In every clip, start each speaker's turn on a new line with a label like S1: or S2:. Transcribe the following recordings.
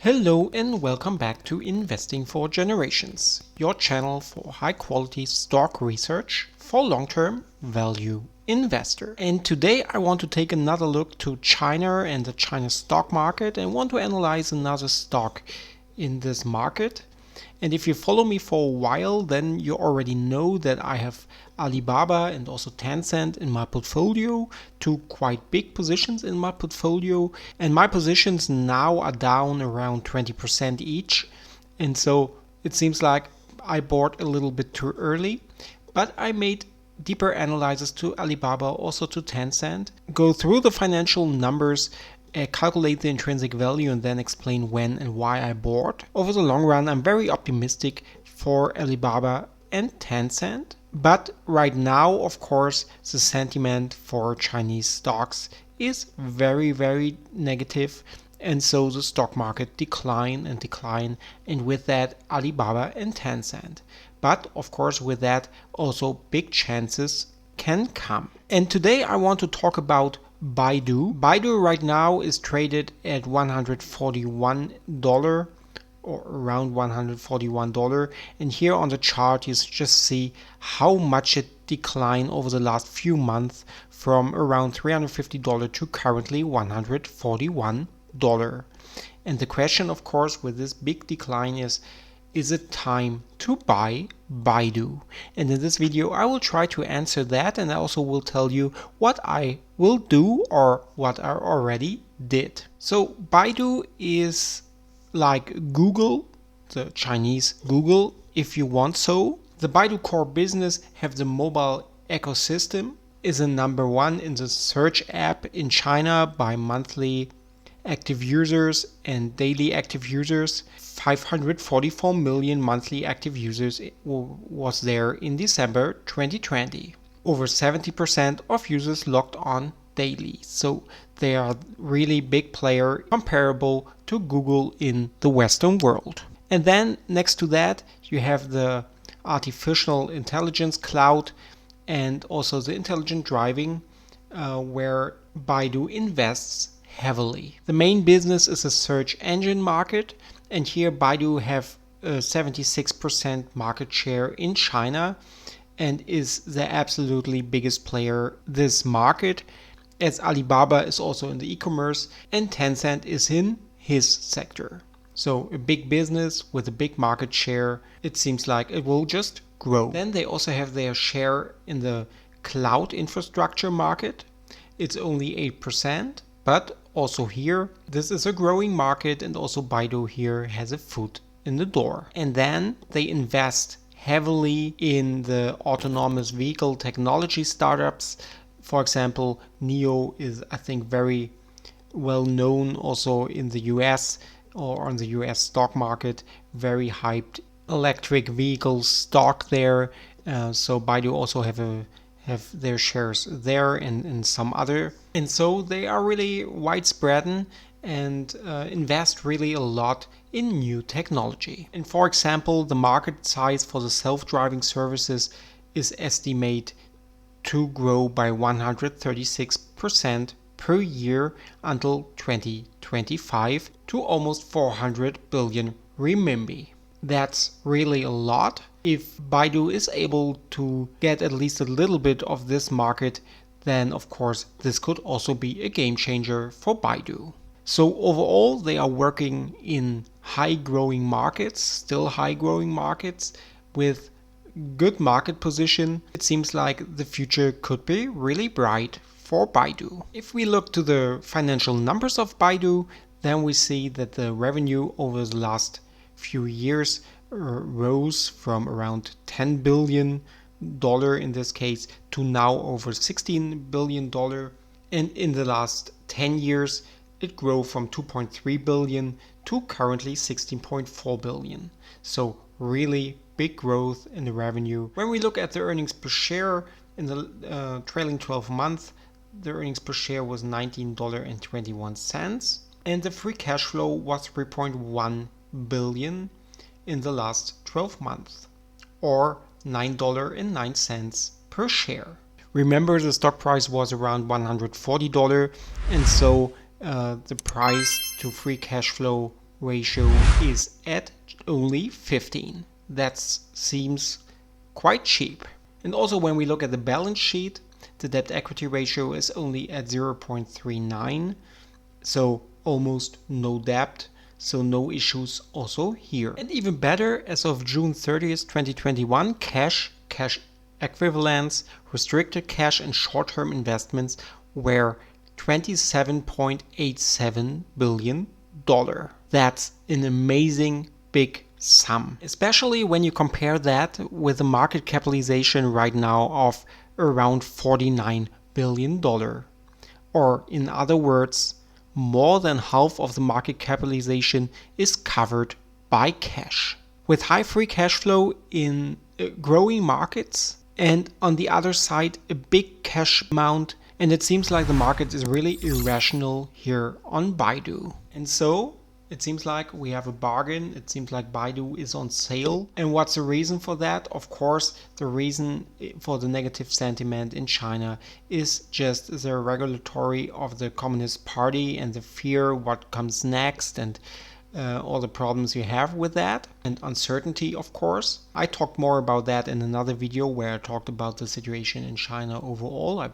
S1: Hello and welcome back to Investing for Generations, your channel for high quality stock research for long-term value investor. And today I want to take another look to China and the China stock market and want to analyze another stock in this market. And if you follow me for a while, then you already know that I have Alibaba and also Tencent in my portfolio, two quite big positions in my portfolio. And my positions now are down around 20% each. And so it seems like I bought a little bit too early, but I made deeper analyses to Alibaba, also to Tencent, go through the financial numbers, calculate the intrinsic value and then explain when and why I bought. Over the long run, I'm very optimistic for Alibaba and Tencent. But right now, of course, the sentiment for Chinese stocks is very, very negative. And so the stock market decline, and with that Alibaba and Tencent. But of course, with that also big chances can come. And today I want to talk about Baidu. Baidu right now is traded at $141 or around $141. And here on the chart you just see how much it declined over the last few months from around $350 to currently $141. And the question, of course, with this big decline is it time to buy Baidu? And in this video I will try to answer that, and I also will tell you what I will do or what I already did. So Baidu is like Google, the Chinese Google, if you want so. The Baidu core business have the mobile ecosystem, is a number one in the search app in China by monthly active users and daily active users. 544 million monthly active users was there in December 2020. Over 70% of users logged on daily. So they are really big player comparable to Google in the Western world. And then next to that you have the artificial intelligence cloud and also the intelligent driving where Baidu invests heavily. The main business is a search engine market, and here Baidu have a 76% market share in China and is the absolutely biggest player this market, as Alibaba is also in the e-commerce and Tencent is in his sector. So a big business with a big market share. It seems like it will just grow. Then they also have their share in the cloud infrastructure market. It's only 8%, but also here, this is a growing market, and also Baidu here has a foot in the door. And then they invest heavily in the autonomous vehicle technology startups. For example, NIO is, I think, very well known also in the US or on the US stock market, very hyped electric vehicle stock there. So Baidu also have their shares there and some other. And so they are really widespread and invest really a lot in new technology. And for example, the market size for the self-driving services is estimated to grow by 136% per year until 2025 to almost 400 billion renminbi. That's really a lot. If Baidu is able to get at least a little bit of this market, then of course this could also be a game changer for Baidu. So overall they are working in high growing markets, still high growing markets with good market position. It seems like the future could be really bright for Baidu. If we look to the financial numbers of Baidu, then we see that the revenue over the last few years rose from around $10 billion in this case to now over $16 billion. And in the last 10 years, it grew from 2.3 billion to currently 16.4 billion. So really big growth in the revenue. When we look at the earnings per share in the trailing 12 months, the earnings per share was $19.21 and the free cash flow was 3.1 billion in the last 12 months, or $9.09 per share. Remember, the stock price was around $140, and so the price to free cash flow ratio is at only 15. That seems quite cheap. And also when we look at the balance sheet, the debt equity ratio is only at 0.39, so almost no debt, so no issues also here. And even better, as of June 30th, 2021, cash equivalents, restricted cash and short-term investments were $27.87 billion. That's an amazing big sum, especially when you compare that with the market capitalization right now of around $49 billion. Or in other words, more than half of the market capitalization is covered by cash. With high free cash flow in growing markets, and on the other side a big cash amount, and it seems like the market is really irrational here on Baidu. And so it seems like we have a bargain. It seems like Baidu is on sale. And what's the reason for that? Of course, the reason for the negative sentiment in China is just the regulatory of the Communist Party and the fear what comes next, and all the problems you have with that, and uncertainty, of course. I talked more about that in another video where I talked about the situation in China overall. I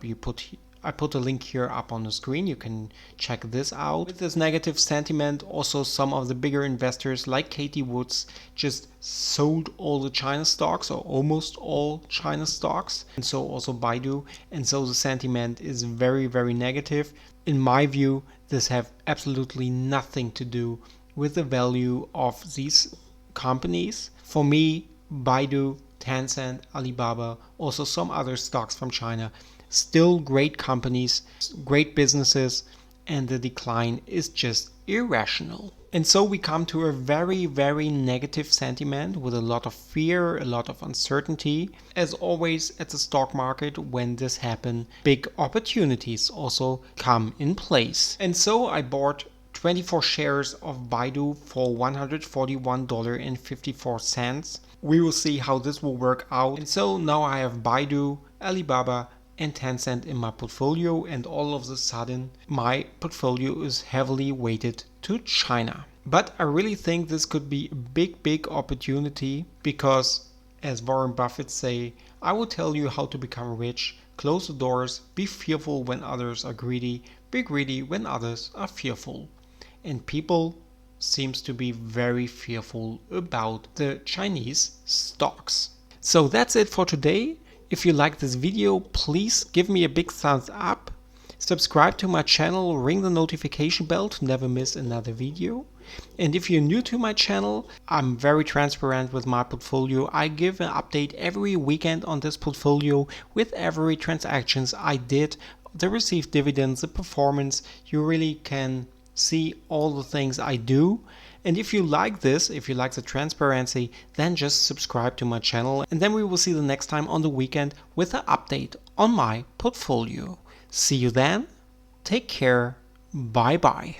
S1: put a link here up on the screen. You can check this out. With this negative sentiment, also some of the bigger investors like Cathie Woods just sold all the China stocks, or almost all China stocks, and so also Baidu. And so the sentiment is very, very negative. In my view, this have absolutely nothing to do with the value of these companies. For me, Baidu, Tencent, Alibaba, also some other stocks from China, still great companies, great businesses, and the decline is just irrational. And so we come to a very, very negative sentiment with a lot of fear, a lot of uncertainty. As always at the stock market, when this happens, big opportunities also come in place. And so I bought 24 shares of Baidu for $141.54. We will see how this will work out. And so now I have Baidu, Alibaba, and Tencent in my portfolio, and all of a sudden my portfolio is heavily weighted to China. But I really think this could be a big opportunity, because as Warren Buffett say, I will tell you how to become rich. Close the doors, be fearful when others are greedy, be greedy when others are fearful. And people seems to be very fearful about the Chinese stocks. So that's it for today. If you like this video, please give me a big thumbs up. Subscribe to my channel, ring the notification bell to never miss another video. And if you're new to my channel, I'm very transparent with my portfolio. I give an update every weekend on this portfolio with every transactions I did, the received dividends, the performance. You really can see all the things I do. And if you like this, if you like the transparency, then just subscribe to my channel, and then we will see the next time on the weekend with an update on my portfolio. See you then. Take care. Bye bye.